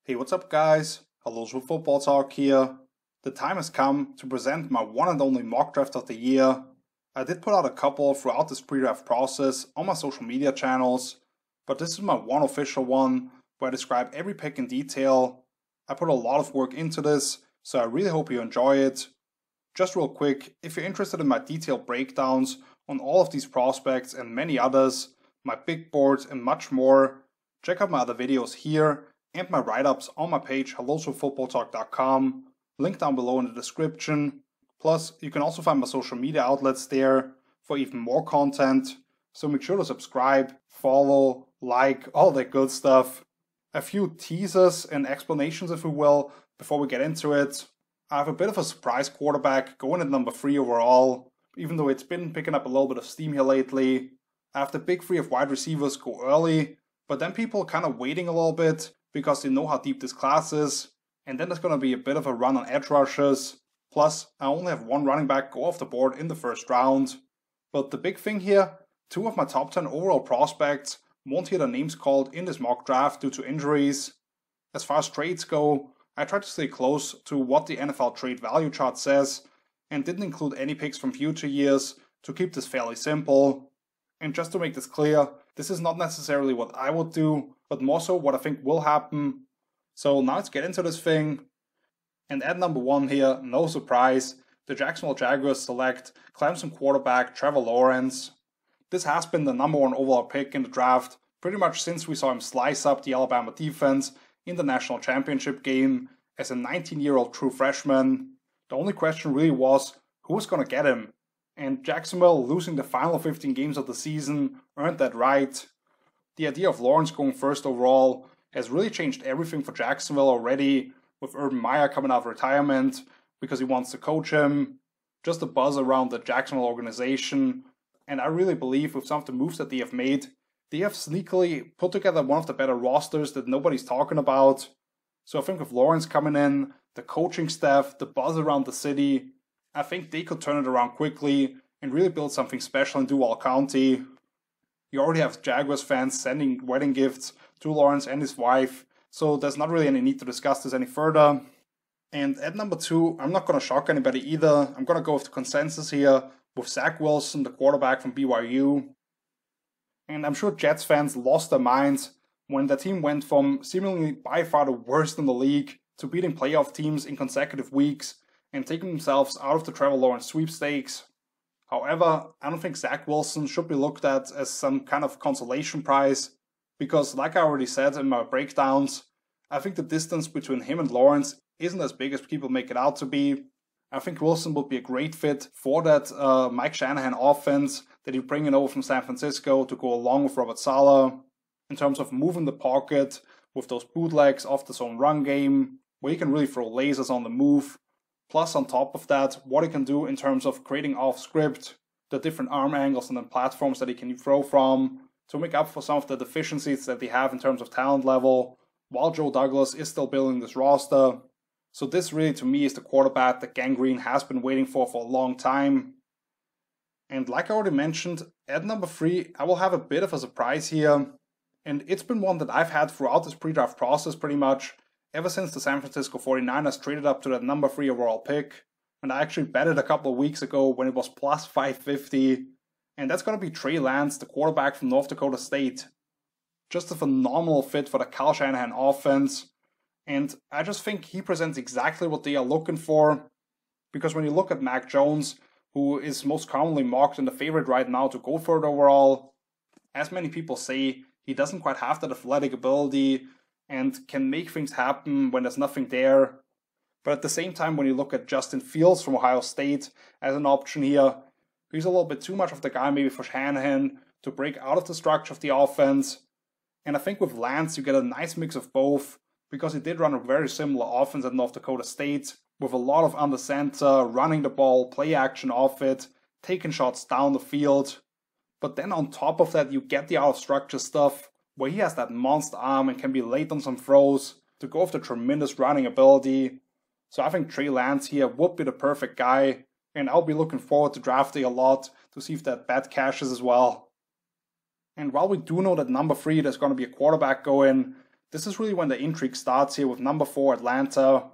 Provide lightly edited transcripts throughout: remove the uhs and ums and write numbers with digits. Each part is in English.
Hey, what's up guys? Hello, Footballtalk here. The time has come to present my one and only mock draft of the year. I did put out a couple throughout this pre-draft process on my social media channels, but this is my one official one where I describe every pick in detail. I put a lot of work into this, so I really hope you enjoy it. Just real quick, if you're interested in my detailed breakdowns on all of these prospects and many others, my big boards and much more, check out my other videos here and my write-ups on my page hellofootballtalk.com, link down below in the description. Plus, you can also find my social media outlets there for even more content, so make sure to subscribe, follow, like, all that good stuff. A few teasers and explanations, if you will, before we get into it. I have a bit of a surprise quarterback going at number 3 overall, even though it's been picking up a little bit of steam here lately. I have the big 3 of wide receivers go early, but then people kind of waiting a little bit because they know how deep this class is, and then there's going to be a bit of a run on edge rushers. Plus, I only have one running back go off the board in the first round. But the big thing here, 2 of my top 10 overall prospects won't hear their names called in this mock draft due to injuries. As far as trades go, I tried to stay close to what the NFL trade value chart says, and didn't include any picks from future years to keep this fairly simple. And just to make this clear, this is not necessarily what I would do, but more so what I think will happen. So now let's get into this thing. And at number 1 here, no surprise, the Jacksonville Jaguars select Clemson quarterback Trevor Lawrence. This has been the number 1 overall pick in the draft pretty much since we saw him slice up the Alabama defense in the national championship game as a 19-year-old true freshman. The only question really was who was going to get him, and Jacksonville losing the final 15 games of the season earned that right. The idea of Lawrence going first overall has really changed everything for Jacksonville already, with Urban Meyer coming out of retirement because he wants to coach him, just the buzz around the Jacksonville organization, and I really believe with some of the moves that they have made, they have sneakily put together one of the better rosters that nobody's talking about. So I think with Lawrence coming in, the coaching staff, the buzz around the city, I think they could turn it around quickly and really build something special in Duval County. You already have Jaguars fans sending wedding gifts to Lawrence and his wife, so there's not really any need to discuss this any further. And at number 2, I'm not going to shock anybody either. I'm going to go with the consensus here with Zach Wilson, the quarterback from BYU. And I'm sure Jets fans lost their minds when the team went from seemingly by far the worst in the league to beating playoff teams in consecutive weeks and taking themselves out of the Trevor Lawrence sweepstakes. However, I don't think Zach Wilson should be looked at as some kind of consolation prize, because like I already said in my breakdowns, I think the distance between him and Lawrence isn't as big as people make it out to be. I think Wilson would be a great fit for that Mike Shanahan offense that he's bringing over from San Francisco to go along with Robert Saleh, in terms of moving the pocket with those bootlegs off the zone run game, where he can really throw lasers on the move. Plus, on top of that, what he can do in terms of creating off script, the different arm angles and then platforms that he can throw from to make up for some of the deficiencies that they have in terms of talent level, while Joe Douglas is still building this roster. So this really, to me, is the quarterback that Gang Green has been waiting for a long time. And like I already mentioned, at number 3, I will have a bit of a surprise here. And it's been one that I've had throughout this pre-draft process pretty much, ever since the San Francisco 49ers traded up to that number 3 overall pick. And I actually bet it a couple of weeks ago when it was plus 550. And that's going to be Trey Lance, the quarterback from North Dakota State. Just a phenomenal fit for the Kyle Shanahan offense. And I just think he presents exactly what they are looking for. Because when you look at Mac Jones, who is most commonly mocked and the favorite right now to go for it overall, as many people say, he doesn't quite have that athletic ability and can make things happen when there's nothing there. But at the same time, when you look at Justin Fields from Ohio State as an option here, he's a little bit too much of the guy maybe for Shanahan to break out of the structure of the offense. And I think with Lance, you get a nice mix of both, because he did run a very similar offense at North Dakota State, with a lot of under center, running the ball, play action off it, taking shots down the field. But then on top of that, you get the out of structure stuff, where he has that monster arm and can be late on some throws to go with the tremendous running ability. So I think Trey Lance here would be the perfect guy, and I'll be looking forward to drafting a lot to see if that bet cashes as well. And while we do know that number 3 there's going to be a quarterback going, This is really when the intrigue starts here with number 4 Atlanta.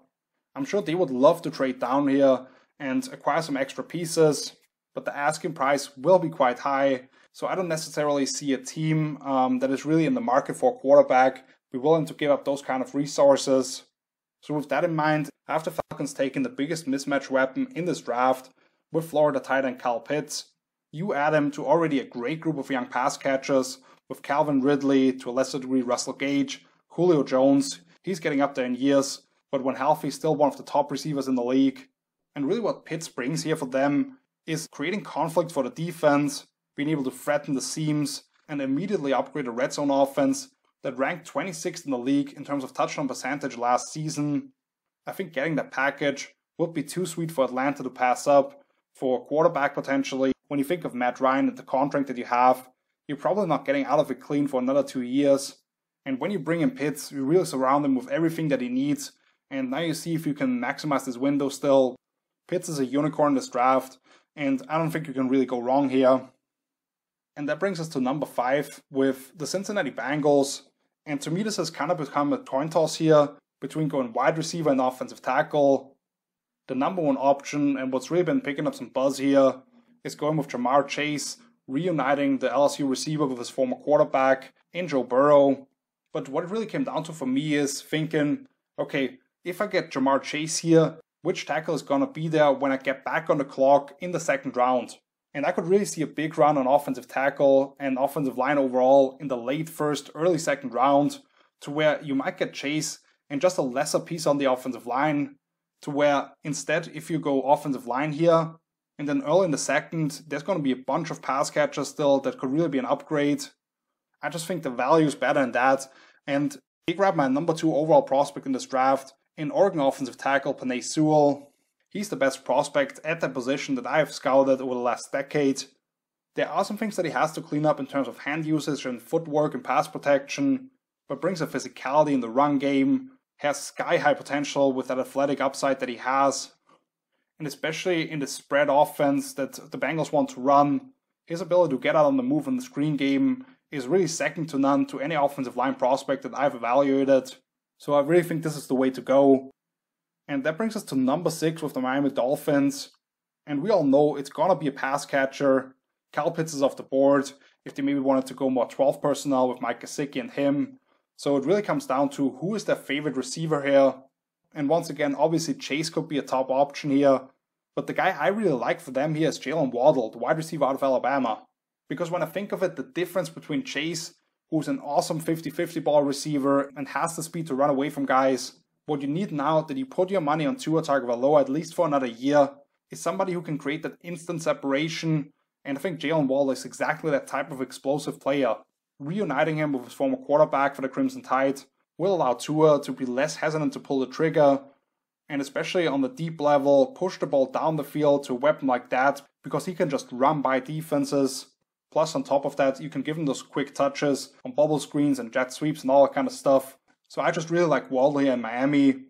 I'm sure they would love to trade down here and acquire some extra pieces, but the asking price will be quite high, so I don't necessarily see a team that is really in the market for a quarterback be willing to give up those kind of resources. So with that in mind, I have the Falcons taking the biggest mismatch weapon in this draft with Florida tight end Kyle Pitts. You add him to already a great group of young pass catchers with Calvin Ridley, to a lesser degree Russell Gage, Julio Jones. He's getting up there in years, but when healthy, still one of the top receivers in the league. And really what Pitts brings here for them is creating conflict for the defense, being able to threaten the seams, and immediately upgrade a red zone offense that ranked 26th in the league in terms of touchdown percentage last season. I think getting that package would be too sweet for Atlanta to pass up for a quarterback potentially. When you think of Matt Ryan and the contract that you have, you're probably not getting out of it clean for another 2 years. And when you bring in Pitts, you really surround him with everything that he needs. And now you see if you can maximize this window still. Pitts is a unicorn in this draft, and I don't think you can really go wrong here. And that brings us to number 5 with the Cincinnati Bengals. And to me, this has kind of become a coin toss here between going wide receiver and offensive tackle. The number 1 option, and what's really been picking up some buzz here, is going with Jamar Chase, reuniting the LSU receiver with his former quarterback in Joe Burrow. But what it really came down to for me is thinking, okay, if I get Jamar Chase here, which tackle is going to be there when I get back on the clock in the 2nd round? And I could really see a big run on offensive tackle and offensive line overall in the late 1st, early 2nd round, to where you might get Chase and just a lesser piece on the offensive line, to where instead if you go offensive line here, and then early in the 2nd, there's going to be a bunch of pass catchers still that could really be an upgrade. I just think the value is better than that, and they grabbed my number 2 overall prospect in this draft in Oregon offensive tackle Penney Sewell. He's the best prospect at that position that I have scouted over the last decade. There are some things that he has to clean up in terms of hand usage and footwork and pass protection, but brings a physicality in the run game, has sky-high potential with that athletic upside that he has. And especially in the spread offense that the Bengals want to run, his ability to get out on the move in the screen game is really second to none to any offensive line prospect that I've evaluated. So I really think this is the way to go. And that brings us to number 6 with the Miami Dolphins. And we all know it's going to be a pass catcher. Kyle Pitts is off the board if they maybe wanted to go more 12 personnel with Mike Gesicki and him. So it really comes down to who is their favorite receiver here. And once again, obviously Chase could be a top option here. But the guy I really like for them here is Jalen Waddle, the wide receiver out of Alabama. Because when I think of it, the difference between Chase, who's an awesome 50-50 ball receiver and has the speed to run away from guys, what you need now that you put your money on Tua Tagovailoa at least for another year is somebody who can create that instant separation. And I think Jalen Waddle is exactly that type of explosive player. Reuniting him with his former quarterback for the Crimson Tide will allow Tua to be less hesitant to pull the trigger, and especially on the deep level, push the ball down the field to a weapon like that, because he can just run by defenses. Plus on top of that, you can give him those quick touches on bubble screens and jet sweeps and all that kind of stuff. So I just really like Waddle here in Miami.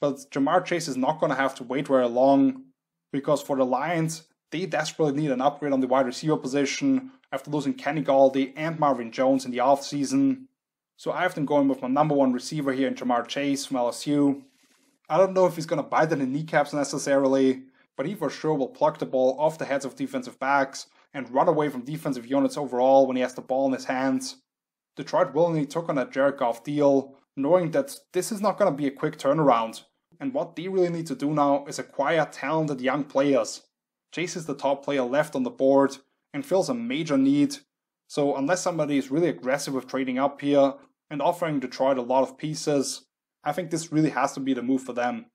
But Jamar Chase is not going to have to wait very long, because for the Lions, they desperately need an upgrade on the wide receiver position after losing Kenny Galladay and Marvin Jones in the offseason. So I have them going with my number 1 receiver here in Jamar Chase from LSU. I don't know if he's going to bite in the kneecaps necessarily, but he for sure will pluck the ball off the heads of defensive backs and run away from defensive units overall when he has the ball in his hands. Detroit willingly took on that Jared Goff deal, knowing that this is not going to be a quick turnaround. And what they really need to do now is acquire talented young players. Chase is the top player left on the board and fills a major need. So unless somebody is really aggressive with trading up here and offering Detroit a lot of pieces, I think this really has to be the move for them.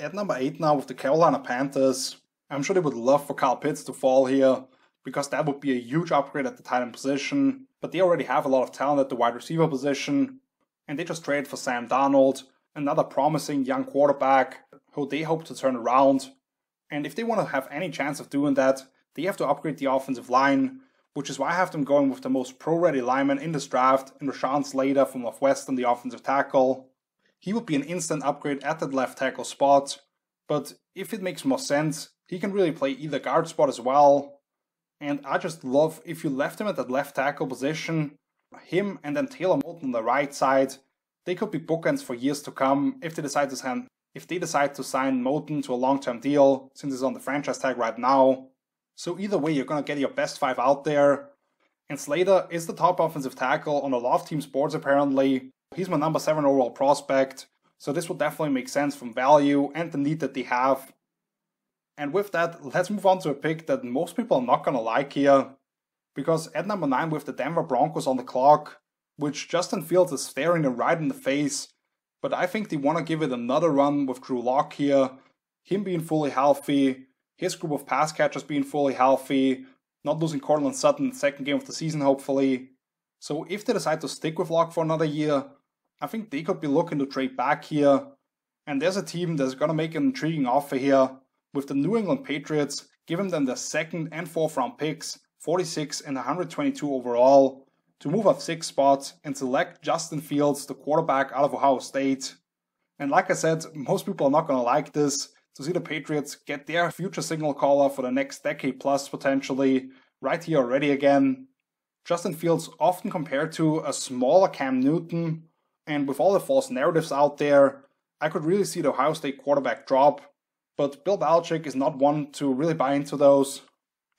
At number 8 now with the Carolina Panthers, I'm sure they would love for Kyle Pitts to fall here, because that would be a huge upgrade at the tight end position, but they already have a lot of talent at the wide receiver position, and they just traded for Sam Darnold, another promising young quarterback who they hope to turn around. And if they want to have any chance of doing that, they have to upgrade the offensive line, which is why I have them going with the most pro-ready lineman in this draft, in Rashawn Slater from Northwestern, the offensive tackle. He would be an instant upgrade at that left tackle spot, but if it makes more sense, he can really play either guard spot as well. And I just love if you left him at that left tackle position, him and then Taylor Moton on the right side, they could be bookends for years to come if they decide to sign Moton to a long-term deal, since he's on the franchise tag right now. So either way, you're going to get your best 5 out there. And Slater is the top offensive tackle on a lot of teams' boards apparently. He's my number 7 overall prospect, so this would definitely make sense from value and the need that they have. And with that, let's move on to a pick that most people are not going to like here. Because at number 9 with the Denver Broncos on the clock, which Justin Fields is staring them right in the face, but I think they want to give it another run with Drew Lock here, him being fully healthy, his group of pass catchers being fully healthy, not losing Cortland Sutton in the second game of the season hopefully. So if they decide to stick with Lock for another year, I think they could be looking to trade back here. And there's a team that's going to make an intriguing offer here, with the New England Patriots giving them their 2nd and 4th round picks, 46 and 122 overall, to move up 6 spots and select Justin Fields, the quarterback out of Ohio State. And like I said, most people are not going to like this, to see the Patriots get their future signal caller for the next decade plus potentially right here already again. Justin Fields often compared to a smaller Cam Newton, and with all the false narratives out there, I could really see the Ohio State quarterback drop, but Bill Belichick is not one to really buy into those.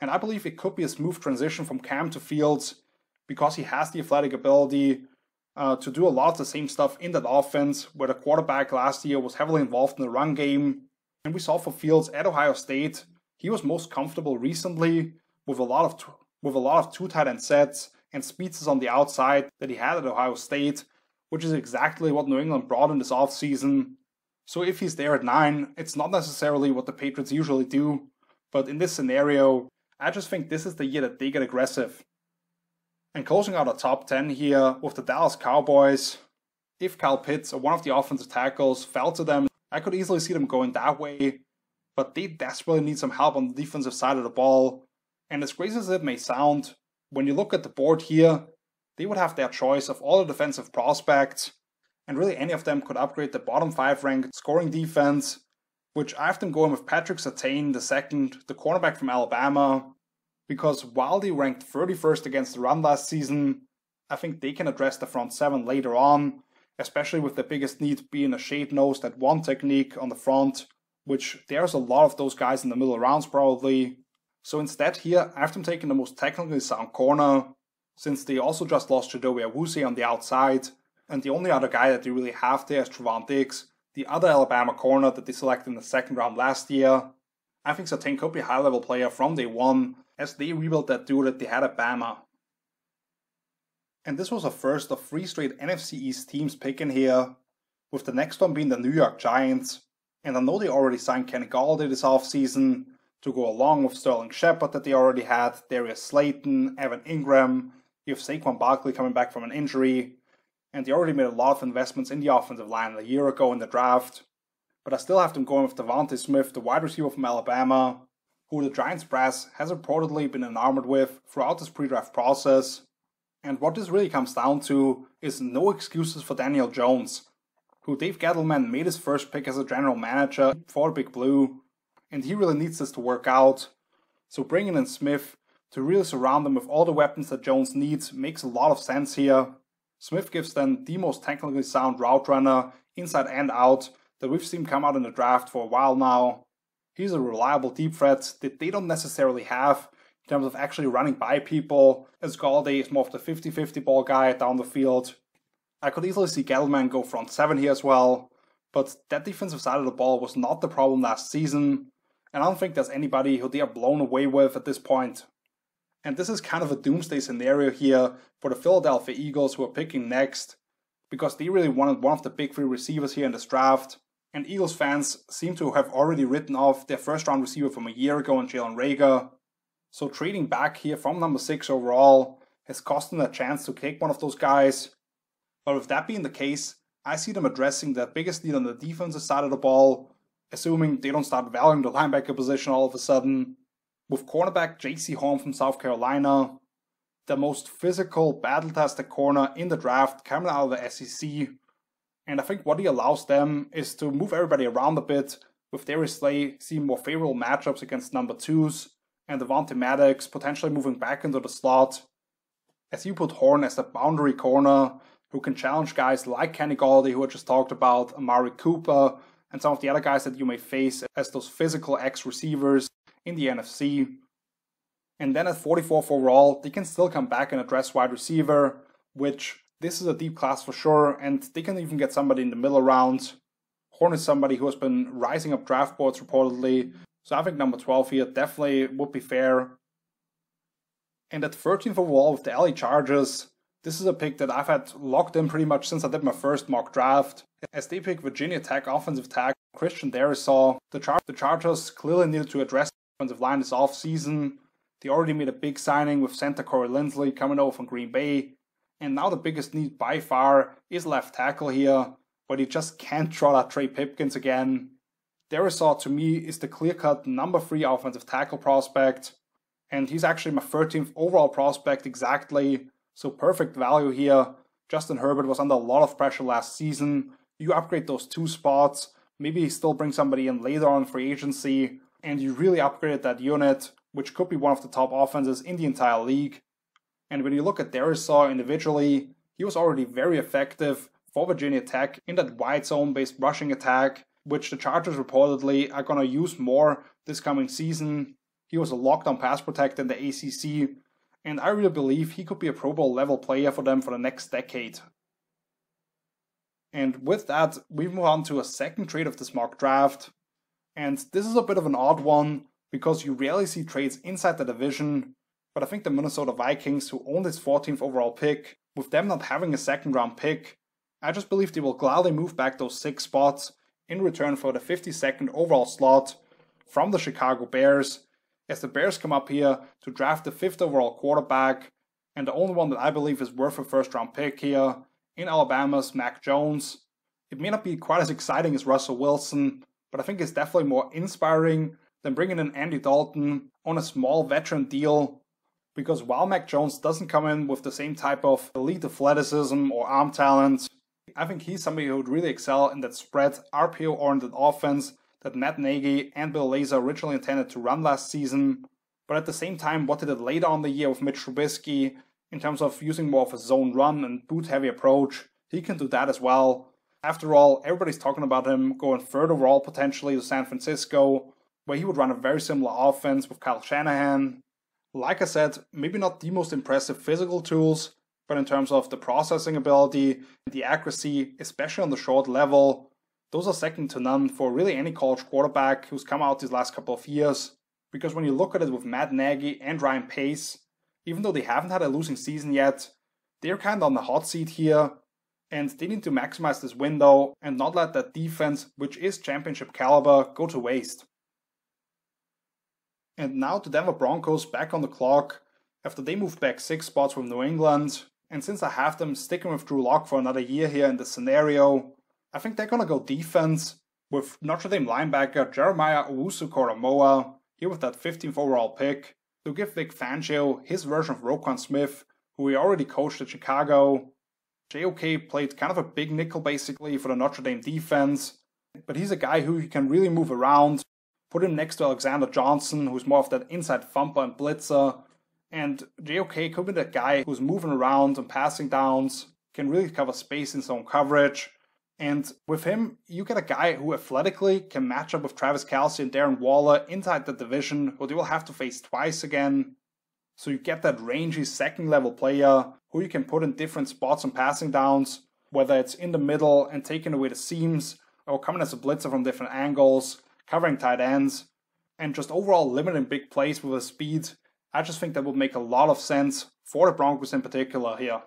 And I believe it could be a smooth transition from Cam to Fields, because he has the athletic ability to do a lot of the same stuff in that offense, where the quarterback last year was heavily involved in the run game. And we saw for Fields at Ohio State, he was most comfortable recently with a lot of 2 tight end sets and speedsters on the outside that he had at Ohio State, which is exactly what New England brought in this offseason. So if he's there at 9, it's not necessarily what the Patriots usually do, but in this scenario, I just think this is the year that they get aggressive. And closing out our top 10 here with the Dallas Cowboys, if Kyle Pitts or one of the offensive tackles fell to them, I could easily see them going that way, but they desperately need some help on the defensive side of the ball. And as crazy as it may sound, when you look at the board here, they would have their choice of all the defensive prospects, and really any of them could upgrade the bottom 5 ranked scoring defense, which I have them going with Patrick Surtain II, the cornerback from Alabama, because while they ranked 31st against the run last season, I think they can address the front 7 later on, especially with the biggest need being a shade-nosed at 1 technique on the front, which there's a lot of those guys in the middle rounds probably. So instead here, I have them taking the most technically sound corner, since they also just lost Chidobe Awuzie on the outside, and the only other guy that they really have there is Trevon Diggs, the other Alabama corner that they selected in the 2nd round last year. I think Surtain could be a high-level player from day 1, as they rebuilt that duo that they had at Bama. And this was a first of 3 straight NFC East teams picking here, with the next one being the New York Giants. And I know they already signed Kenny Galladay this offseason to go along with Sterling Shepard that they already had, Darius Slayton, Evan Ingram, you have Saquon Barkley coming back from an injury, and they already made a lot of investments in the offensive line a year ago in the draft. But I still have them going with Devontae Smith, the wide receiver from Alabama, who the Giants brass has reportedly been enamored with throughout this pre-draft process. And what this really comes down to is no excuses for Daniel Jones, who Dave Gettleman made his first pick as a general manager for Big Blue, and he really needs this to work out. So bringing in Smith to really surround him with all the weapons that Jones needs makes a lot of sense here. Smith gives them the most technically sound route runner, inside and out, that we've seen come out in the draft for a while now. He's a reliable deep threat that they don't necessarily have in terms of actually running by people, as Galladay is more of the 50-50 ball guy down the field. I could easily see Gettleman go front 7 here as well, but that defensive side of the ball was not the problem last season, and I don't think there's anybody who they are blown away with at this point. And this is kind of a doomsday scenario here for the Philadelphia Eagles, who are picking next, because they really wanted one of the big 3 receivers here in this draft, and Eagles fans seem to have already written off their first round receiver from a year ago in Jalen Reagor. So trading back here from number 6 overall has cost them a chance to take one of those guys. But with that being the case, I see them addressing the biggest need on the defensive side of the ball, assuming they don't start valuing the linebacker position all of a sudden, with cornerback J.C. Horn from South Carolina, the most physical, battle-tested corner in the draft coming out of the SEC. And I think what he allows them is to move everybody around a bit, with Darius Slay seeing more favorable matchups against number 2s, and Devontae Maddox potentially moving back into the slot. as you put Horn as the boundary corner who can challenge guys like Kenny Galladay, who I just talked about, Amari Cooper, and some of the other guys that you may face as those physical X-receivers in the NFC. And then at 44th overall, they can still come back and address wide receiver, which this is a deep class for sure, and they can even get somebody in the middle round. Horn is somebody who has been rising up draft boards reportedly, so I think number 12 here definitely would be fair. And at 13th overall with the LA Chargers, this is a pick that I've had locked in pretty much since I did my first mock draft, as they pick Virginia Tech offensive tackle Christian Darrisaw. The Chargers clearly needed to address the offensive line this offseason. They already made a big signing with center Corey Linsley coming over from Green Bay, and now the biggest need by far is left tackle here, but he just can't trot out Trey Pipkins again. Darrisaw to me is the clear-cut number 3 offensive tackle prospect, and he's actually my 13th overall prospect exactly, so perfect value here. Justin Herbert was under a lot of pressure last season. You upgrade those 2 spots, maybe you still bring somebody in later on free agency, and you really upgraded that unit, which could be one of the top offenses in the entire league. And when you look at Darrisaw individually, he was already very effective for Virginia Tech in that wide zone-based rushing attack, which the Chargers reportedly are going to use more this coming season. He was a lockdown pass protector in the ACC, and I really believe he could be a Pro Bowl level player for them for the next decade. And with that, we move on to a second trade of this mock draft. And this is a bit of an odd one, because you rarely see trades inside the division, but I think the Minnesota Vikings, who own this 14th overall pick, with them not having a second round pick, I just believe they will gladly move back those 6 spots in return for the 52nd overall slot from the Chicago Bears, as the Bears come up here to draft the 5th overall quarterback, and the only one that I believe is worth a first round pick here, in Alabama's Mac Jones. It may not be quite as exciting as Russell Wilson, but I think it's definitely more inspiring than bringing in Andy Dalton on a small veteran deal, because while Mac Jones doesn't come in with the same type of elite athleticism or arm talent, I think he's somebody who would really excel in that spread, RPO-oriented offense that Matt Nagy and Bill Lazor originally intended to run last season, but at the same time what they did later on the year with Mitch Trubisky in terms of using more of a zone run and boot-heavy approach, he can do that as well. After all, everybody's talking about him going 3rd overall potentially to San Francisco, where he would run a very similar offense with Kyle Shanahan. Like I said, maybe not the most impressive physical tools, but in terms of the processing ability and the accuracy, especially on the short level, those are second to none for really any college quarterback who's come out these last couple of years. Because when you look at it with Matt Nagy and Ryan Pace, even though they haven't had a losing season yet, they're kind of on the hot seat here, and they need to maximize this window and not let that defense, which is championship caliber, go to waste. And now the Denver Broncos back on the clock after they moved back 6 spots from New England. And since I have them sticking with Drew Lock for another year here in this scenario, I think they're going to go defense with Notre Dame linebacker Jeremiah Owusu-Koramoah here with that 15th overall pick to give Vic Fangio his version of Roquan Smith, who he already coached at Chicago. JOK played kind of a big nickel basically for the Notre Dame defense, but he's a guy who you can really move around. Put him next to Alexander Johnson, who's more of that inside thumper and blitzer. And JOK could be that guy who's moving around and passing downs, can really cover space in zone coverage. And with him, you get a guy who athletically can match up with Travis Kelce and Darren Waller inside the division, who they will have to face twice again. So you get that rangy second level player who you can put in different spots on passing downs, whether it's in the middle and taking away the seams, or coming as a blitzer from different angles, covering tight ends, and just overall limiting big plays with his speed. I just think that would make a lot of sense for the Broncos in particular here.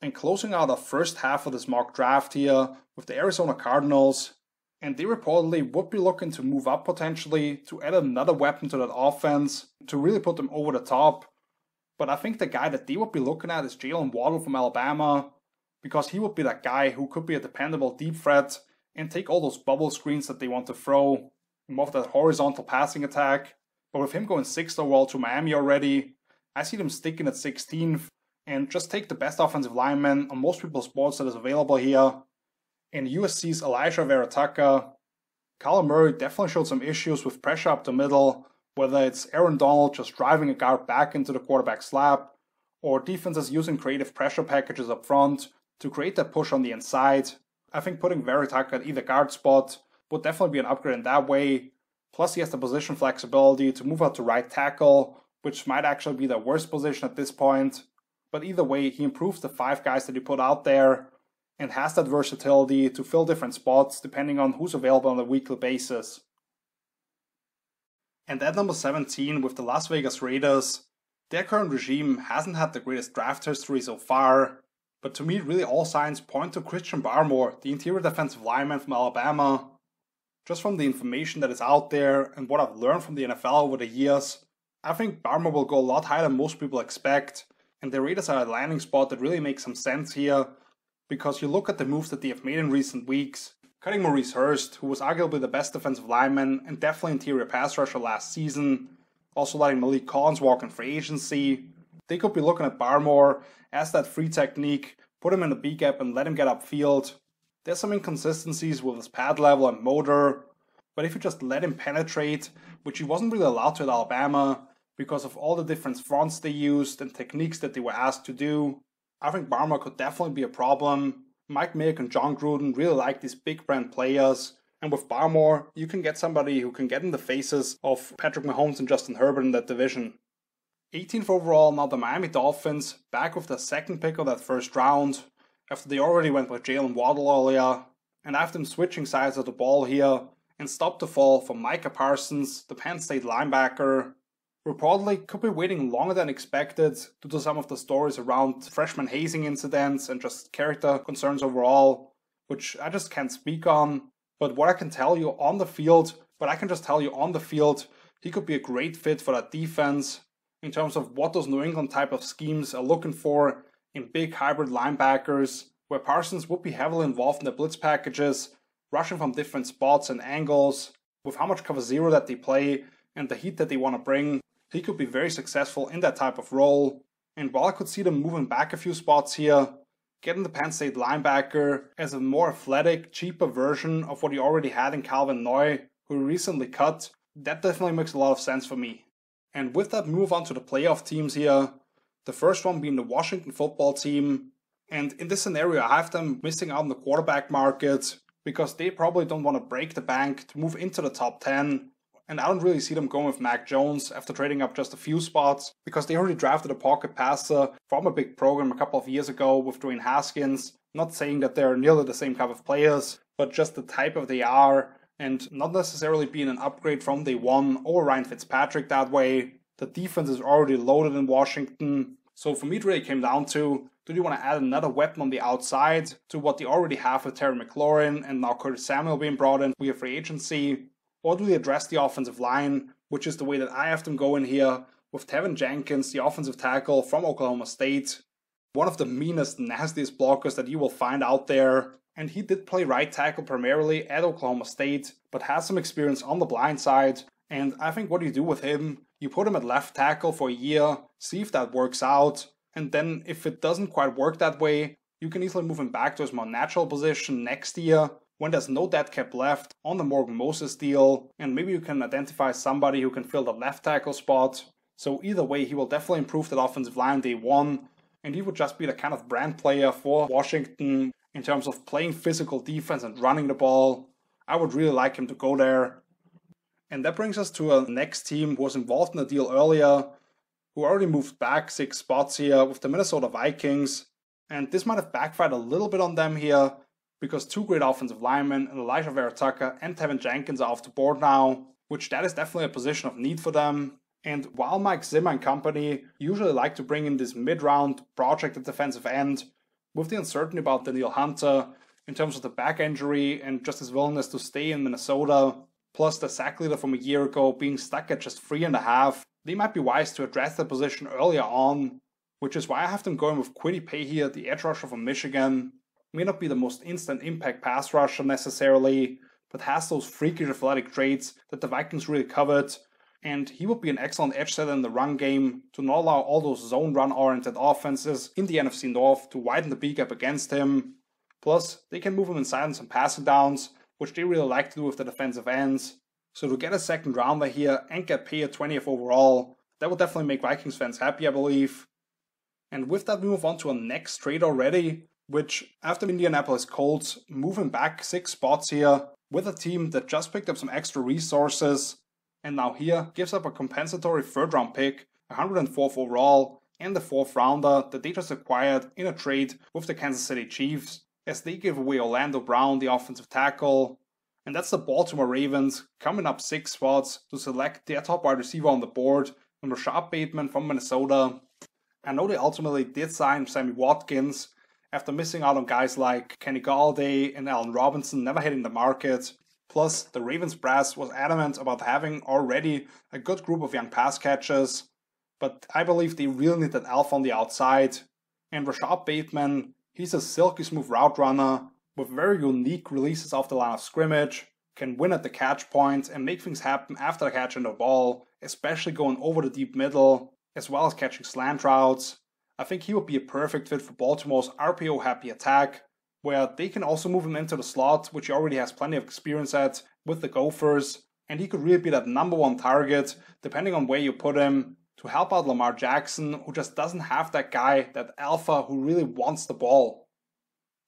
And closing out our first half of this mock draft here with the Arizona Cardinals, and they reportedly would be looking to move up potentially to add another weapon to that offense to really put them over the top. But I think the guy that they would be looking at is Jalen Waddle from Alabama, because he would be that guy who could be a dependable deep threat and take all those bubble screens that they want to throw, more of that horizontal passing attack. But with him going 6th overall to Miami already, I see them sticking at 16th and just take the best offensive lineman on most people's boards that is available here. In USC's Elijah Vera Tucker, Kyler Murray definitely showed some issues with pressure up the middle, whether it's Aaron Donald just driving a guard back into the quarterback's lap, or defenses using creative pressure packages up front to create that push on the inside. I think putting Veritaka at either guard spot would definitely be an upgrade in that way. Plus he has the position flexibility to move out to right tackle, which might actually be the worst position at this point. But either way, he improves the 5 guys that he put out there and has that versatility to fill different spots depending on who's available on a weekly basis. And at number 17 with the Las Vegas Raiders, their current regime hasn't had the greatest draft history so far, but to me really all signs point to Christian Barmore, the interior defensive lineman from Alabama. Just from the information that is out there and what I've learned from the NFL over the years, I think Barmore will go a lot higher than most people expect, and the Raiders are a landing spot that really makes some sense here, because you look at the moves that they have made in recent weeks, cutting Maurice Hurst, who was arguably the best defensive lineman and definitely interior pass rusher last season, also letting Malik Collins walk in free agency. They could be looking at Barmore as that free technique, put him in the B gap and let him get upfield. There's some inconsistencies with his pad level and motor, but if you just let him penetrate, which he wasn't really allowed to at Alabama because of all the different fronts they used and techniques that they were asked to do, I think Barmore could definitely be a problem. Mike Mayock and John Gruden really like these big brand players, and with Barmore, you can get somebody who can get in the faces of Patrick Mahomes and Justin Herbert in that division. 18th overall, now the Miami Dolphins, back with the second pick of that first round, after they already went with Jalen Waddle earlier, and I have them switching sides of the ball here, and stop the fall for Micah Parsons, the Penn State linebacker. Reportedly could be waiting longer than expected due to some of the stories around freshman hazing incidents and just character concerns overall, which I just can't speak on. But what I can tell you on the field, he could be a great fit for that defense in terms of what those New England type of schemes are looking for in big hybrid linebackers, where Parsons would be heavily involved in the blitz packages, rushing from different spots and angles, with how much cover zero that they play and the heat that they want to bring. He could be very successful in that type of role, and while I could see them moving back a few spots here, getting the Penn State linebacker as a more athletic, cheaper version of what he already had in Calvin Noy, who he recently cut, that definitely makes a lot of sense for me. And with that, move on to the playoff teams here, the first one being the Washington football team, and in this scenario I have them missing out on the quarterback market, because they probably don't want to break the bank to move into the top 10, and I don't really see them going with Mac Jones after trading up just a few spots, because they already drafted a pocket passer from a big program a couple of years ago with Dwayne Haskins. Not saying that they're nearly the same type of players, but just the type of they are, and not necessarily being an upgrade from day one or Ryan Fitzpatrick that way. The defense is already loaded in Washington, so for me it really came down to, do you want to add another weapon on the outside to what they already have with Terry McLaurin and now Curtis Samuel being brought in via free agency? Or do they address the offensive line, which is the way that I have them going here, with Tevin Jenkins, the offensive tackle from Oklahoma State. One of the meanest, nastiest blockers that you will find out there. And he did play right tackle primarily at Oklahoma State, but has some experience on the blind side. And I think what you do with him, you put him at left tackle for a year, see if that works out. And then if it doesn't quite work that way, you can easily move him back to his more natural position next year, when there's no dead cap left on the Morgan Moses deal, and maybe you can identify somebody who can fill the left tackle spot. So either way, he will definitely improve that offensive line day one, and he would just be the kind of brand player for Washington in terms of playing physical defense and running the ball. I would really like him to go there. And that brings us to a next team who was involved in the deal earlier, who already moved back 6 spots here with the Minnesota Vikings, and this might have backfired a little bit on them here, because 2 great offensive linemen, Elijah Veritaka and Tevin Jenkins, are off the board now, which that is definitely a position of need for them. And while Mike Zimmer and company usually like to bring in this mid-round project at defensive end, with the uncertainty about Danielle Hunter in terms of the back injury and just his willingness to stay in Minnesota, plus the sack leader from a year ago being stuck at just 3.5, they might be wise to address the position earlier on, which is why I have them going with Kwity Paye here, the edge rusher from Michigan. May not be the most instant impact pass rusher necessarily, but has those freakish athletic traits that the Vikings really covet, and he would be an excellent edge setter in the run game to not allow all those zone run oriented offenses in the NFC North to widen the B gap against him. Plus, they can move him inside on some passing downs, which they really like to do with the defensive ends. So to get a second rounder here and get Paye at 20th overall, that would definitely make Vikings fans happy, I believe. And with that, we move on to our next trade already, which after Indianapolis Colts, moving back 6 spots here with a team that just picked up some extra resources, and now here gives up a compensatory 3rd round pick, 104th overall, and the 4th rounder that they just acquired in a trade with the Kansas City Chiefs, as they give away Orlando Brown, the offensive tackle. And that's the Baltimore Ravens coming up 6 spots to select their top wide receiver on the board, and Rashad Bateman from Minnesota. I know they ultimately did sign Sammy Watkins after missing out on guys like Kenny Galladay and Allen Robinson never hitting the market. Plus, the Ravens brass was adamant about having already a good group of young pass catchers, but I believe they really need that alpha on the outside. And Rashad Bateman, he's a silky smooth route runner with very unique releases off the line of scrimmage, can win at the catch point and make things happen after catching the ball, especially going over the deep middle, as well as catching slant routes. I think he would be a perfect fit for Baltimore's RPO-happy attack, where they can also move him into the slot, which he already has plenty of experience at with the Gophers, and he could really be that number 1 target, depending on where you put him, to help out Lamar Jackson, who just doesn't have that guy, that alpha who really wants the ball.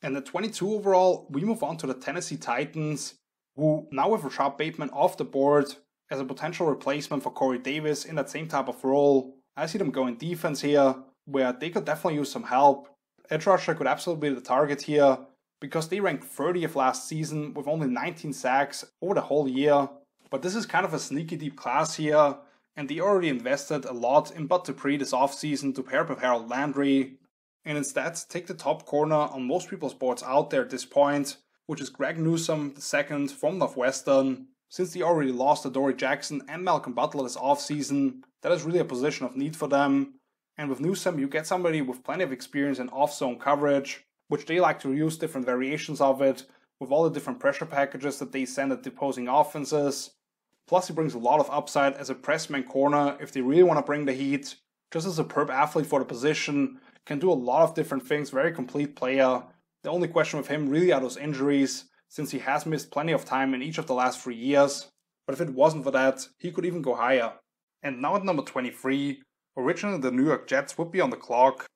And at 22 overall, we move on to the Tennessee Titans, who now with Rashad Bateman off the board as a potential replacement for Corey Davis in that same type of role, I see them going defense here, where they could definitely use some help. Edge rusher could absolutely be the target here, because they ranked 30th last season with only 19 sacks over the whole year. But this is kind of a sneaky deep class here, and they already invested a lot in Bud Dupree this offseason to pair up with Harold Landry, and instead take the top corner on most people's boards out there at this point, which is Greg Newsome II from Northwestern. Since they already lost Adoree Jackson and Malcolm Butler this offseason, that is really a position of need for them. And with Newsome, you get somebody with plenty of experience in off-zone coverage, which they like to use different variations of it, with all the different pressure packages that they send at the opposing offenses. Plus, he brings a lot of upside as a pressman corner if they really want to bring the heat. Just a superb athlete for the position, can do a lot of different things, very complete player. The only question with him really are those injuries, since he has missed plenty of time in each of the last 3 years. But if it wasn't for that, he could even go higher. And now at number 23, originally the New York Jets would be on the clock.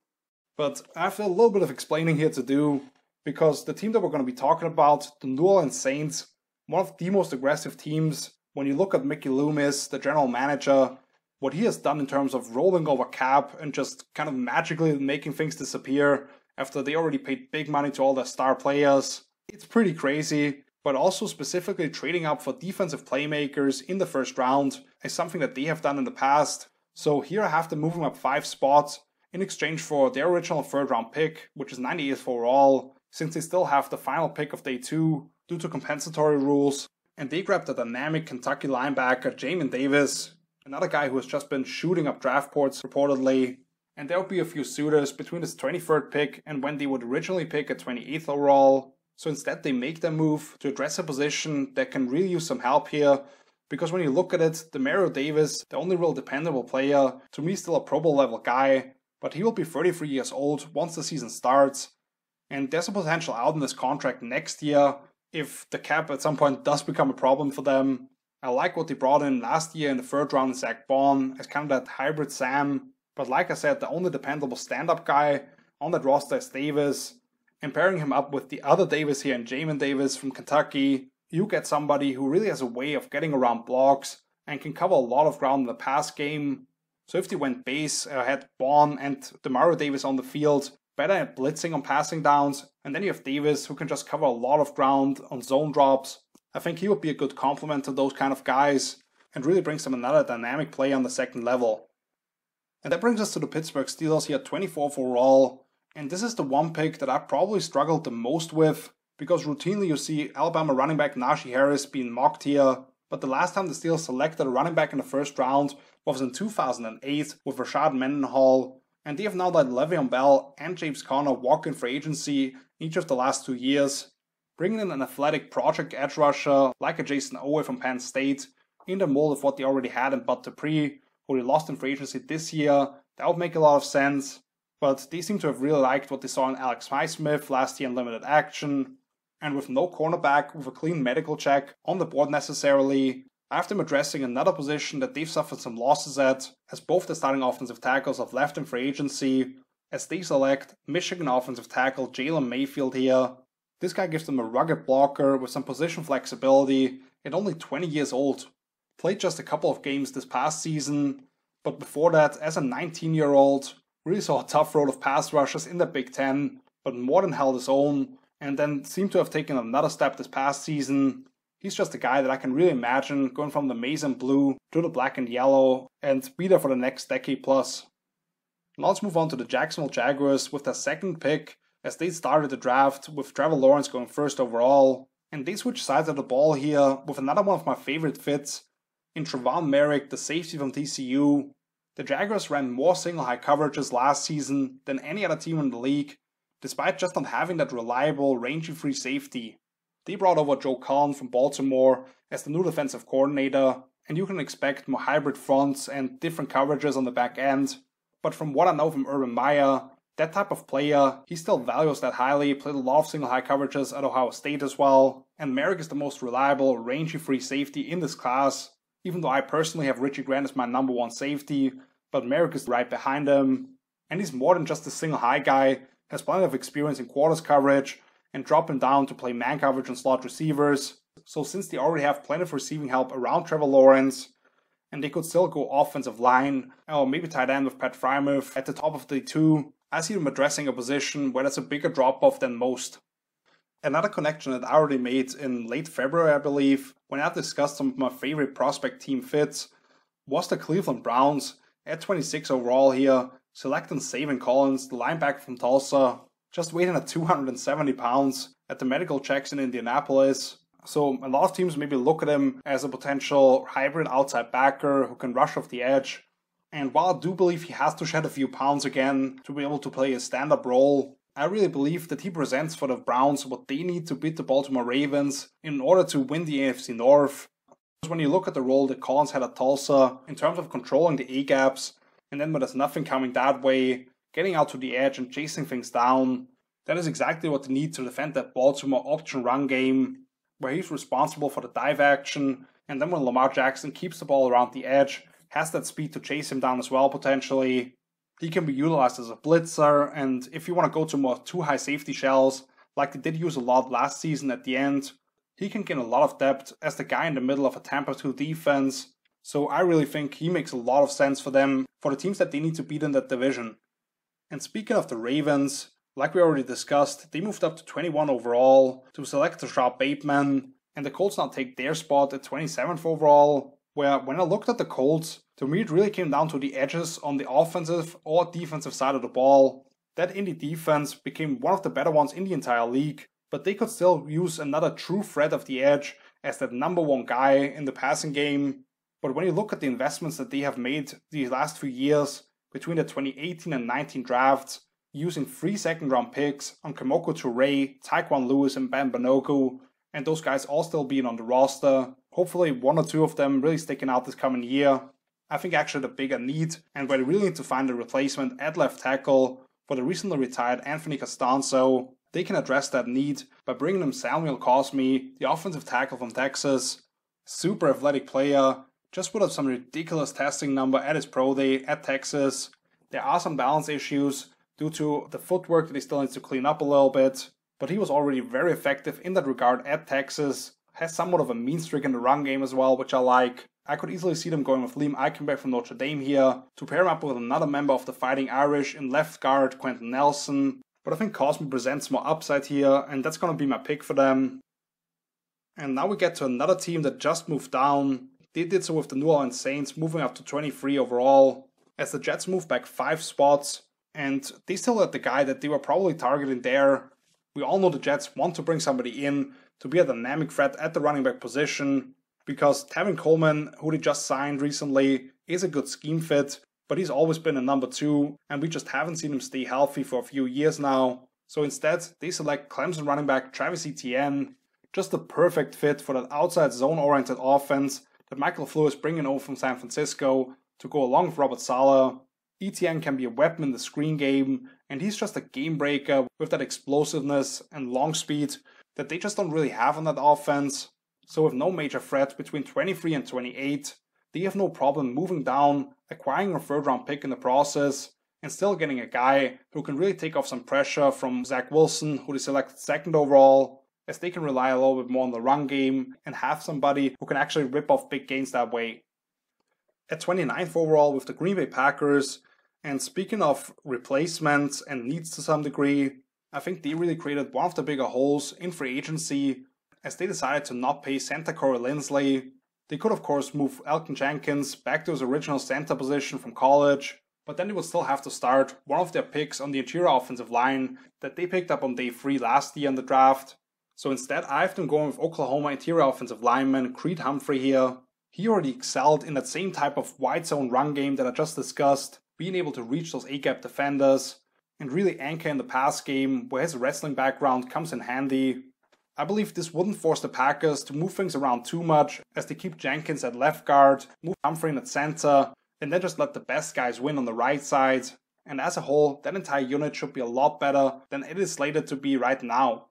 But I have a little bit of explaining here to do, because the team that we're going to be talking about, the New Orleans Saints, one of the most aggressive teams. When you look at Mickey Loomis, the general manager, what he has done in terms of rolling over cap and just kind of magically making things disappear after they already paid big money to all their star players, it's pretty crazy. But also specifically trading up for defensive playmakers in the 1st round is something that they have done in the past. So here I have to move them up 5 spots in exchange for their original 3rd round pick, which is 98th overall, since they still have the final pick of day 2 due to compensatory rules. And they grabbed the dynamic Kentucky linebacker Jamin Davis, another guy who has just been shooting up draft boards reportedly. And there will be a few suitors between his 23rd pick and when they would originally pick at 28th overall. So instead they make their move to address a position that can really use some help here. Because when you look at it, Demario Davis, the only real dependable player, to me still a Pro Bowl level guy, but he will be 33 years old once the season starts. And there's a potential out in this contract next year if the cap at some point does become a problem for them. I like what they brought in last year in the 3rd round in Zach Bond as kind of that hybrid Sam. But like I said, the only dependable stand-up guy on that roster is Davis. And pairing him up with the other Davis here and Jamin Davis from Kentucky, you get somebody who really has a way of getting around blocks and can cover a lot of ground in the pass game. So if they went base, had Bond and Demario Davis on the field, better at blitzing on passing downs, and then you have Davis who can just cover a lot of ground on zone drops. I think he would be a good complement to those kind of guys and really brings them another dynamic play on the 2nd level. And that brings us to the Pittsburgh Steelers here at 24th overall. And this is the one pick that I probably struggled the most with, because routinely you see Alabama running back Najee Harris being mocked here, but the last time the Steelers selected a running back in the 1st round was in 2008 with Rashad Mendenhall, and they have now let Le'Veon Bell and James Conner walk in free agency each of the last 2 years, bringing in an athletic project edge rusher like a Jason Owe from Penn State in the mold of what they already had in Bud Dupree, who they lost in free agency this year. That would make a lot of sense. But they seem to have really liked what they saw in Alex Highsmith last year in limited action. And with no cornerback with a clean medical check on the board necessarily, I have them addressing another position that they've suffered some losses at, as both the starting offensive tackles have left in free agency, as they select Michigan offensive tackle Jalen Mayfield here. This guy gives them a rugged blocker with some position flexibility and only 20 years old. Played just a couple of games this past season, but before that, as a 19-year-old, really saw a tough road of pass rushers in the Big Ten, but more than held his own, and then seemed to have taken another step this past season. He's just a guy that I can really imagine going from the maize and blue to the black and yellow and be there for the next decade plus. Now let's move on to the Jacksonville Jaguars with their second pick, as they started the draft with Trevor Lawrence going first overall, and they switched sides of the ball here with another one of my favorite fits in Trevon Merrick, the safety from TCU. The Jaguars ran more single high coverages last season than any other team in the league, despite just not having that reliable, rangy free safety. They brought over Joe Cullen from Baltimore as the new defensive coordinator, and you can expect more hybrid fronts and different coverages on the back end. But from what I know from Urban Meyer, that type of player, he still values that highly, played a lot of single high coverages at Ohio State as well, and Merrick is the most reliable, rangy free safety in this class, even though I personally have Richie Grant as my number one safety, but Merrick is right behind him, and he's more than just a single high guy, has plenty of experience in quarters coverage, and drop him down to play man coverage and slot receivers. So since they already have plenty of receiving help around Trevor Lawrence, and they could still go offensive line, or maybe tight end with Pat Freiermuth at the top of the two, I see them addressing a position where there's a bigger drop-off than most. Another connection that I already made in late February, I believe, when I discussed some of my favorite prospect team fits, was the Cleveland Browns at 26 overall here, selecting Savin Collins, the linebacker from Tulsa, just weighing at 270 pounds at the medical checks in Indianapolis. So a lot of teams maybe look at him as a potential hybrid outside backer who can rush off the edge. And while I do believe he has to shed a few pounds again to be able to play a stand-up role, I really believe that he presents for the Browns what they need to beat the Baltimore Ravens in order to win the AFC North. Because when you look at the role that Collins had at Tulsa in terms of controlling the A-gaps, and then when there's nothing coming that way, getting out to the edge and chasing things down, that is exactly what they need to defend that Baltimore option run game, where he's responsible for the dive action, and then when Lamar Jackson keeps the ball around the edge, has that speed to chase him down as well potentially. He can be utilized as a blitzer, and if you want to go to more two high safety shells, like they did use a lot last season at the end, he can gain a lot of depth as the guy in the middle of a Tampa 2 defense. So I really think he makes a lot of sense for them, for the teams that they need to beat in that division. And speaking of the Ravens, like we already discussed, they moved up to 21 overall to select Rashad Bateman, and the Colts now take their spot at 27th overall, where when I looked at the Colts, to me it really came down to the edges on the offensive or defensive side of the ball. That Indy defense became one of the better ones in the entire league, but they could still use another true threat of the edge as that number one guy in the passing game. But when you look at the investments that they have made these last few years, between the 2018 and 19 drafts, using 3 second-round picks on Kemoko Toure, Tyquan Lewis, and Ben Banogu, and those guys all still being on the roster, hopefully one or two of them really sticking out this coming year. I think actually the bigger need, and where they really need to find a replacement at left tackle for the recently retired Anthony Costanzo, they can address that need by bringing in Samuel Cosme, the offensive tackle from Texas. Super athletic player, just put up some ridiculous testing number at his pro day at Texas. There are some balance issues due to the footwork that he still needs to clean up a little bit, but he was already very effective in that regard at Texas. Has somewhat of a mean streak in the run game as well, which I like. I could easily see them going with Liam Eichenberg from Notre Dame here to pair him up with another member of the Fighting Irish in left guard Quentin Nelson. But I think Cosme presents more upside here, and that's going to be my pick for them. And now we get to another team that just moved down. They did so with the New Orleans Saints moving up to 23 overall, as the Jets moved back 5 spots, and they still had the guy that they were probably targeting there. We all know the Jets want to bring somebody in to be a dynamic threat at the running back position, because Tevin Coleman, who they just signed recently, is a good scheme fit, but he's always been a number 2, and we just haven't seen him stay healthy for a few years now. So instead, they select Clemson running back Travis Etienne, just the perfect fit for that outside zone-oriented offense that Michael LaFleur is bringing over from San Francisco to go along with Robert Saleh. Etienne can be a weapon in the screen game, and he's just a game breaker with that explosiveness and long speed that they just don't really have on that offense. So with no major threat between 23 and 28, they have no problem moving down, acquiring a 3rd round pick in the process, and still getting a guy who can really take off some pressure from Zach Wilson, who they selected 2nd overall, as they can rely a little bit more on the run game and have somebody who can actually rip off big gains that way. At 29th overall with the Green Bay Packers, and speaking of replacements and needs to some degree, I think they really created one of the bigger holes in free agency as they decided to not pay center Corey Linsley. They could of course move Elgton Jenkins back to his original center position from college, but then they would still have to start one of their picks on the interior offensive line that they picked up on day 3 last year in the draft. So instead I have them going with Oklahoma interior offensive lineman Creed Humphrey here. He already excelled in that same type of wide zone run game that I just discussed, being able to reach those A-gap defenders and really anchor in the pass game where his wrestling background comes in handy. I believe this wouldn't force the Packers to move things around too much as they keep Jenkins at left guard, move Humphrey in at center, and then just let the best guys win on the right side. And as a whole, that entire unit should be a lot better than it is slated to be right now.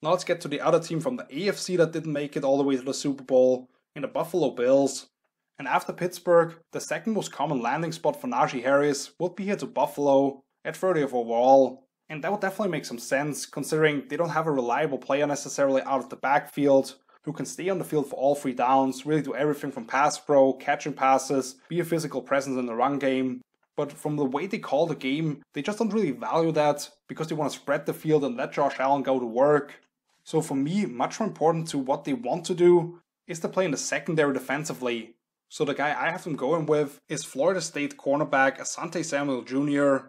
Now let's get to the other team from the AFC that didn't make it all the way to the Super Bowl, in the Buffalo Bills. And after Pittsburgh, the second most common landing spot for Najee Harris would be here to Buffalo at 30th overall. And that would definitely make some sense considering they don't have a reliable player necessarily out of the backfield who can stay on the field for all 3 downs, really do everything from pass pro, catching passes, be a physical presence in the run game. But from the way they call the game, they just don't really value that because they want to spread the field and let Josh Allen go to work. So for me, much more important to what they want to do is to play in the secondary defensively. So the guy I have them going with is Florida State cornerback Asante Samuel Jr.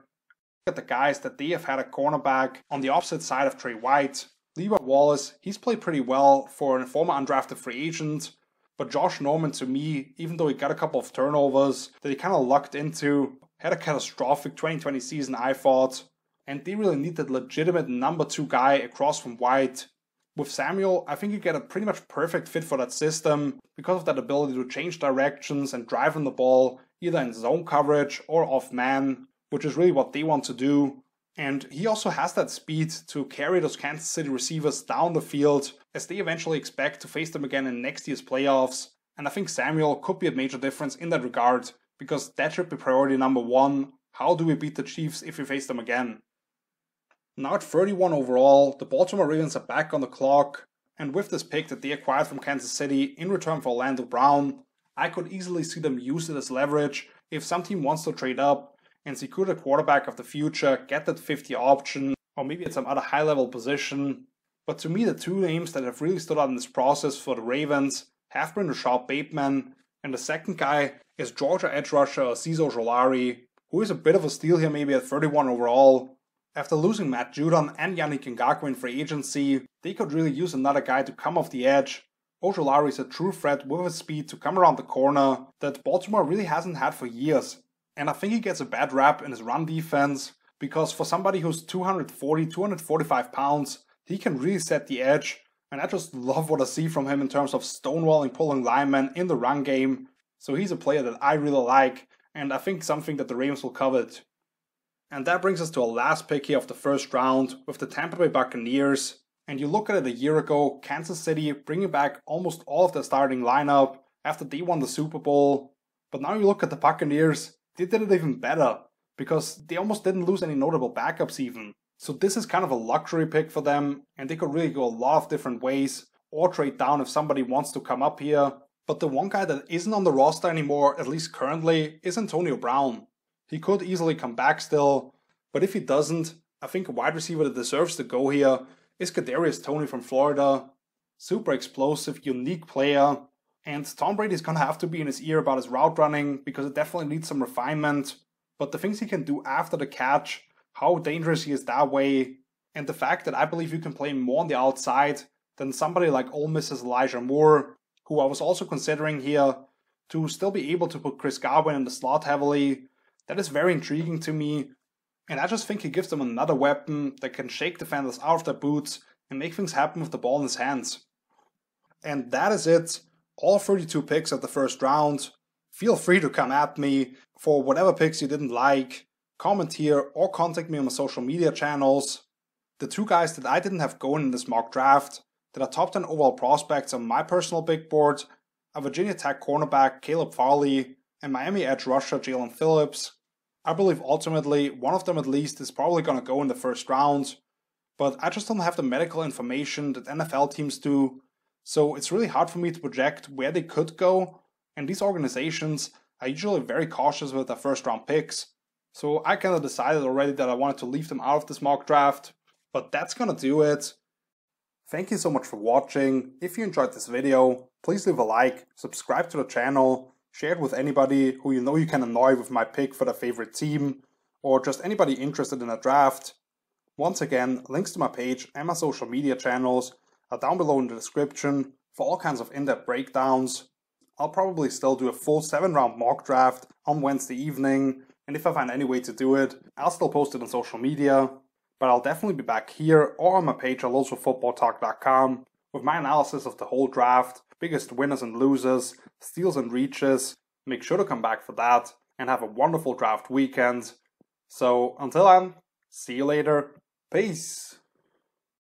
Look at the guys that they have had at cornerback on the opposite side of Trey White. Levi Wallace, he's played pretty well for a former undrafted free agent. But Josh Norman, to me, even though he got a couple of turnovers that he kind of lucked into, had a catastrophic 2020 season, I thought. And they really need that legitimate number 2 guy across from White. With Samuel, I think you get a pretty much perfect fit for that system because of that ability to change directions and drive on the ball either in zone coverage or off man, which is really what they want to do. And he also has that speed to carry those Kansas City receivers down the field as they eventually expect to face them again in next year's playoffs. And I think Samuel could be a major difference in that regard because that should be priority number 1. How do we beat the Chiefs if we face them again? Now at 31 overall, the Baltimore Ravens are back on the clock, and with this pick that they acquired from Kansas City in return for Orlando Brown, I could easily see them use it as leverage if some team wants to trade up and secure the quarterback of the future, get that 50 option, or maybe at some other high-level position. But to me, the 2 names that have really stood out in this process for the Ravens have been Rashad Bateman, and the second guy is Georgia edge rusher Azeez Ojulari, who is a bit of a steal here maybe at 31 overall. After losing Matt Judon and Yannick Ngakoue in free agency, they could really use another guy to come off the edge. Ojulari is a true threat with his speed to come around the corner that Baltimore really hasn't had for years. And I think he gets a bad rap in his run defense because for somebody who's 240, 245 pounds, he can really set the edge. And I just love what I see from him in terms of stonewalling, pulling linemen in the run game. So he's a player that I really like, and I think something that the Ravens will covet. And that brings us to our last pick here of the first round with the Tampa Bay Buccaneers. And you look at it a year ago, Kansas City bringing back almost all of their starting lineup after they won the Super Bowl. But now you look at the Buccaneers, they did it even better because they almost didn't lose any notable backups even. So this is kind of a luxury pick for them, and they could really go a lot of different ways or trade down if somebody wants to come up here. But the one guy that isn't on the roster anymore, at least currently, is Antonio Brown. He could easily come back still, but if he doesn't, I think a wide receiver that deserves to go here is Kadarius Toney from Florida. Super explosive, unique player, and Tom Brady's gonna have to be in his ear about his route running because it definitely needs some refinement. But the things he can do after the catch, how dangerous he is that way, and the fact that I believe you can play more on the outside than somebody like Ole Miss's Elijah Moore, who I was also considering here, to still be able to put Chris Godwin in the slot heavily. That is very intriguing to me, and I just think he gives them another weapon that can shake defenders out of their boots and make things happen with the ball in his hands. And that is it. All 32 picks of the first round. Feel free to come at me for whatever picks you didn't like. Comment here or contact me on my social media channels. The 2 guys that I didn't have going in this mock draft that are top 10 overall prospects on my personal big board are Virginia Tech cornerback Caleb Farley and Miami edge rusher Jalen Phillips. I believe ultimately one of them at least is probably going to go in the first round, but I just don't have the medical information that NFL teams do, so it's really hard for me to project where they could go, and these organizations are usually very cautious with their first round picks, so I kind of decided already that I wanted to leave them out of this mock draft, but that's gonna do it. Thank you so much for watching. If you enjoyed this video, please leave a like, subscribe to the channel, share it with anybody who you know you can annoy with my pick for their favorite team, or just anybody interested in a draft. Once again, links to my page and my social media channels are down below in the description for all kinds of in-depth breakdowns. I'll probably still do a full 7-round mock draft on Wednesday evening, and if I find any way to do it, I'll still post it on social media. But I'll definitely be back here or on my page analysed.footballtalk.com with my analysis of the whole draft, biggest winners and losers, steals and reaches. Make sure to come back for that and have a wonderful draft weekend. So until then, see you later. Peace.